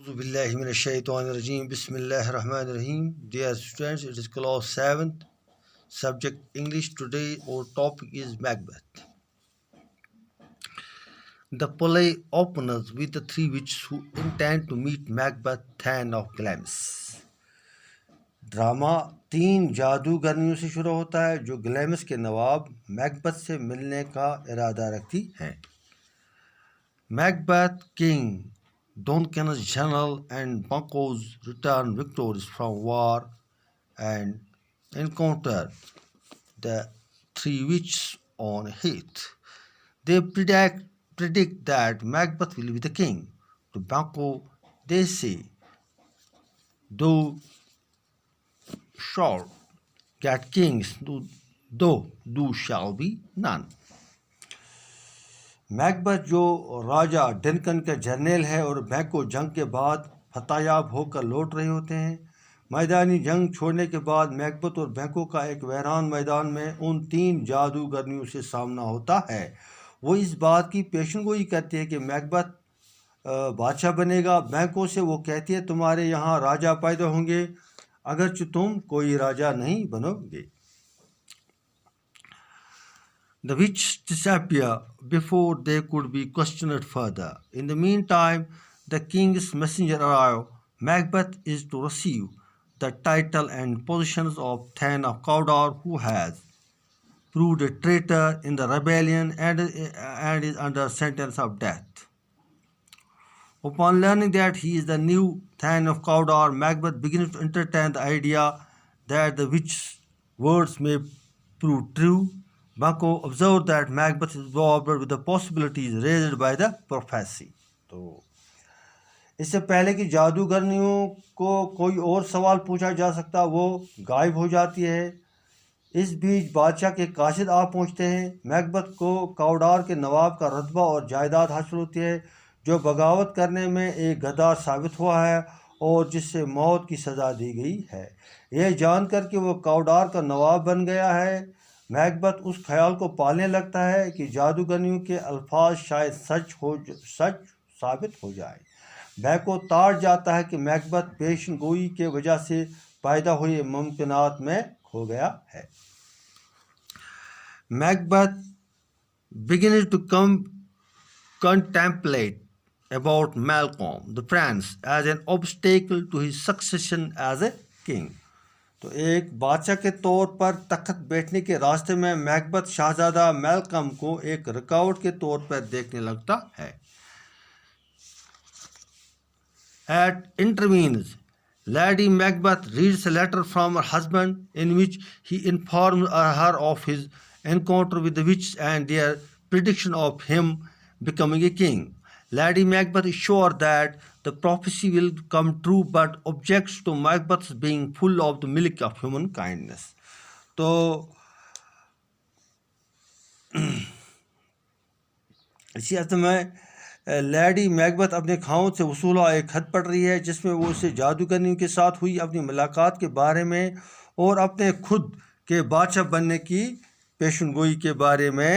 أعوذ بالله من الشيطان الرجيم. بسم الله الرحمن الرحيم. Dear students, it is class 7th, subject English. Today our topic is Macbeth. The play opens with the three witches who intend to meet Macbeth, Thane of Glamis. Drama 3 جادوگرنیوں سے شروع ہوتا ہے جو گلیمس کے نواب میکبت سے ملنے کا ارادہ رکھتی ہیں. Macbeth, King Duncan's general, and Banquo's return victorious from war and encounter the three witches on Heath. They predict that Macbeth will be the king. To Banquo, they say, "Thou shalt get kings, though shall be none." میکبت جو راجہ Duncan کا جرنیل ہے اور Banquo جنگ کے بعد فتح یاب ہو کر لوٹ رہے ہوتے ہیں. میدانی جنگ چھوڑنے کے بعد میکبت اور بینکو کا ایک ویران میدان میں ان 3 جادوگرنیوں سے سامنا ہوتا ہے. وہ اس بات کی پیشن گوئی کرتی ہے کہ میکبت بادشاہ بنے گا. بینکو سے وہ کہتی ہے تمہارے یہاں راجہ پیدا ہوں گے اگرچہ تم کوئی راجہ نہیں بنو گے. The witches disappear before they could be questioned further. In the meantime, the king's messenger arrives. Macbeth is to receive the title and positions of Thane of Cawdor, who has proved a traitor in the rebellion and is under sentence of death. Upon learning that he is the new Thane of Cawdor, Macbeth begins to entertain the idea that the witch's words may prove true. Banquo observed that Macbeth is involved with the possibilities raised by the prophecy. تو اس سے پہلے کہ جادوگرنیوں کو کوئی اور سوال پوچھا جا سکتا وہ غائب ہو جاتی ہے. اس بیچ بادشاہ کے قاصد آ پہنچتے ہیں. میکبت کو کاوڈار کے نواب کا رتبہ اور جائیداد حاصل ہوتی ہے جو بغاوت کرنے میں ایک غدار ثابت ہوا ہے اور جس سے موت کی سزا دی گئی ہے. یہ جان کر کہ وہ کاوڈار کا نواب بن گیا ہے میکبت اس خیال کو پالنے لگتا ہے کہ جادوگرنیوں کے الفاظ شاید سچ ثابت ہو جائے. بینکو تاڑ جاتا ہے کہ میکبت پیشن گوئی کے وجہ سے پیدا ہوئے ممکنات میں کھو گیا ہے. Macbeth begins to contemplate about Malcolm, the prince, as an obstacle to his succession as a king. تو ایک بادشاہ کے طور پر تخت بیٹھنے کے راستے میں میکبت شہزادہ میلکم کو ایک رکاوٹ کے طور پر دیکھنے لگتا ہے. At intervenes, Lady Macbeth reads a letter from her husband in which he informs her of his encounter with the witches and their prediction of him becoming a king. Lady Macbeth is sure that the prophecy will come true but objects to Macbeth's being full of the milk of human kindness. تو اسی حد میں lady میکبت اپنے خاوند سے وصولہ ایک خط پڑھ رہی ہے جس میں وہ اسے جادوگرنیوں کے ساتھ ہوئی اپنی ملاقات کے بارے میں اور اپنے خود کے بادشاہ بننے کی پیشن گوئی کے بارے میں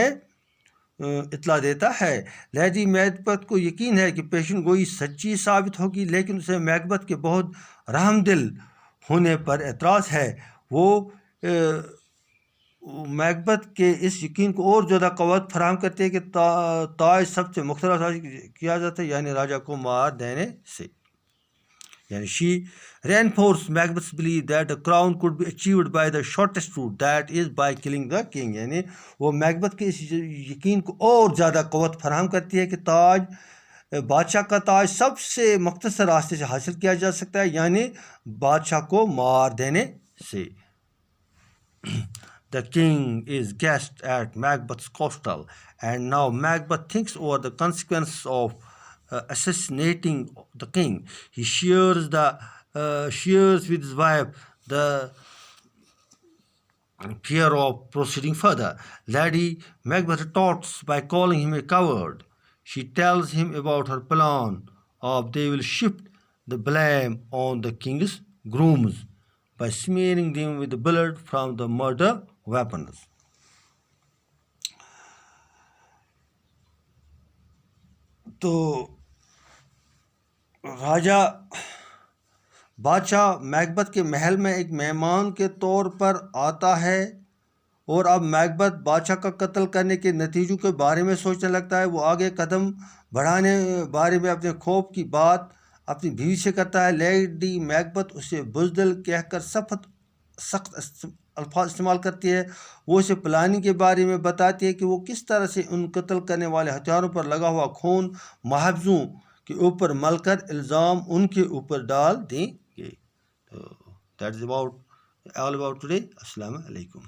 اطلاع دیتا ہے. لیڈی میکبت کو یقین ہے کہ پیشن گوئی سچی ثابت ہوگی لیکن اسے میکبت کے بہت رحم دل ہونے پر اعتراض ہے. وہ میکبت کے اس یقین کو اور زیادہ قوت فراہم کرتے ہیں کہ تاج سب سے مختلف کیا جاتا ہے یعنی راجہ کو مار دینے سے. یعنی she reinforced Macbeth's belief that the crown could be achieved by the shortest route, that is by killing the king. یعنی وہ میکبت کے اس یقین کو اور زیادہ قوت فراہم کرتی ہے کہ بادشاہ کا تاج سب سے مختصر راستے سے حاصل کیا جا سکتا ہے یعنی بادشاہ کو مار دینے سے. The king is guest at Macbeth's castle and now Macbeth thinks over the consequences of assassinating the king. He shares with his wife the fear of proceeding further. Lady Macbeth retorts by calling him a coward. She tells him about her plan of they will shift the blame on the king's grooms by smearing them with the blood from the murder weapons. تو راجہ بادشاہ میکبت کے محل میں ایک مہمان کے طور پر آتا ہے اور اب میکبت بادشاہ کا قتل کرنے کے نتیجوں کے بارے میں سوچنے لگتا ہے. وہ آگے قدم بڑھانے بارے میں اپنے خوف کی بات اپنی بیوی سے کرتا ہے. لیڈی میکبت اسے بزدل کہہ کر سخت الفاظ استعمال کرتی ہے. وہ اسے پلاننگ کے بارے میں بتاتی ہے کہ وہ کس طرح سے ان قتل کرنے والے ہتھیاروں پر لگا ہوا خون محافظوں کے اوپر مل کر الزام ان کے اوپر ڈال دیں گے. That is about all about today. السلام علیکم.